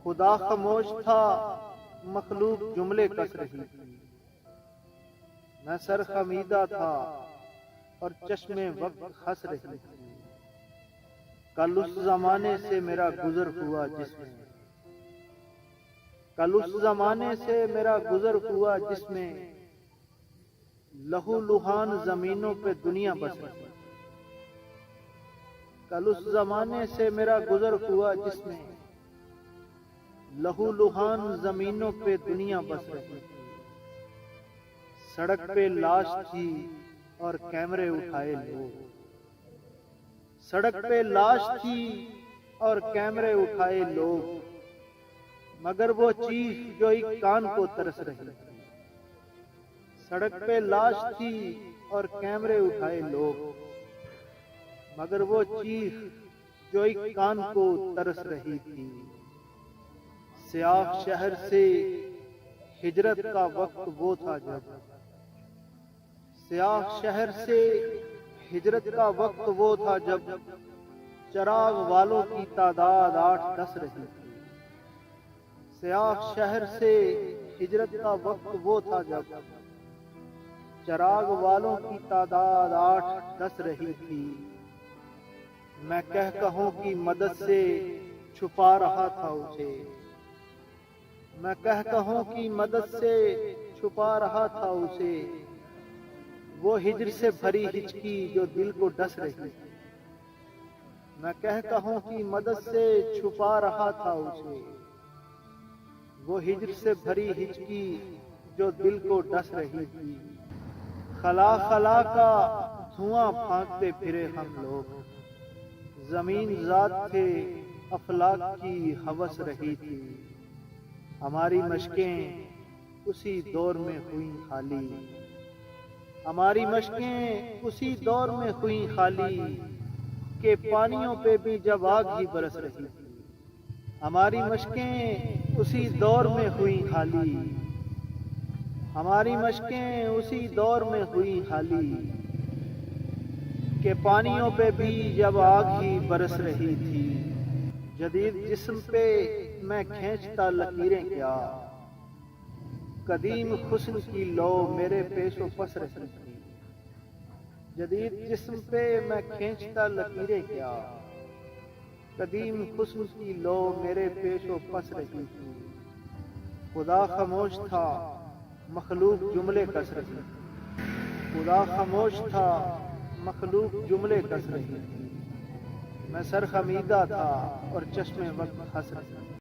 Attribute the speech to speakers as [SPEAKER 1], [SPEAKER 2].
[SPEAKER 1] خدا خاموش تھا، مخلوق جملے کس رہی تھی۔ میں سر خمیدہ تھا اور چشمے وقت ہنس رہی تھی۔ کل اس زمانے سے میرا گزر ہوا جس میں، کل اس زمانے سے میرا گزر ہوا جس میں لہو لہان زمینوں پہ دنیا بس رہی۔ کل اس زمانے سے میرا گزر ہوا جس میں لہو لہان زمینوں پہ دنیا بس رہی تھی۔ سڑک پہ لاش تھی اور کیمرے اٹھائے لوگ، سڑک پہ لاش تھی اور کیمرے اٹھائے لوگ، مگر وہ چیخ جو ایک کان کو ترس رہی تھی۔ سڑک پہ لاش تھی اور کیمرے اٹھائے لوگ، مگر وہ چیخ جو ایک کان کو ترس رہی تھی۔ سیاہ شہر سے ہجرت کا وقت وہ تھا جب، سیاہ شہر سے ہجرت کا وقت وہ تھا جب چراغ والوں کی تعداد 8-10 رہی تھی۔ سیاہ شہر سے ہجرت کا وقت وہ تھا جب چراغ والوں کی تعداد 8-10 رہی تھی۔ میں کہوں کی مدد سے چھپا رہا تھا اسے، میں کہوں کی مدد سے چھپا رہا تھا اسے، وہ ہجر سے بھری ہچکی جو دل کو ڈس رہی تھی۔ میں کہوں کی مدد سے چھپا رہا تھا اسے، وہ ہجر سے بھری ہچکی جو دل کو ڈس رہی تھی۔ خلا خلا کا دھواں پھانکتے پھرے ہم لوگ، زمین ذات تھے افلاک کی ہوس رہی تھی۔ ہماری مشقیں اسی دور میں ہوئیں خالی، ہماری مشقیں اسی دور میں ہوئیں خالی، کہ پانیوں پہ بھی جب آگ ہی برس رہی تھی۔ ہماری مشقیں اسی دور میں ہوئیں خالی، ہماری مشقیں اسی دور میں ہوئیں خالی، کہ پانیوں پہ بھی جب آگ ہی برس رہی تھی۔ جدید جسم پہ میں کھینچتا لکیریں کیا، قدیم حسن کی لو میرے پیش و پس رہی تھی۔ جدید جسم پہ میں کھینچتا لکیریں کیا، قدیم حسن کی لو میرے پیش و پس رہی تھی۔ خدا خاموش تھا، مخلوق جملے کس رہی تھی۔ خدا خاموش تھا، مخلوق جملے کس رہی تھی۔ میں سر خمیدہ تھا اور چشمے وقت ہنس رہی تھی۔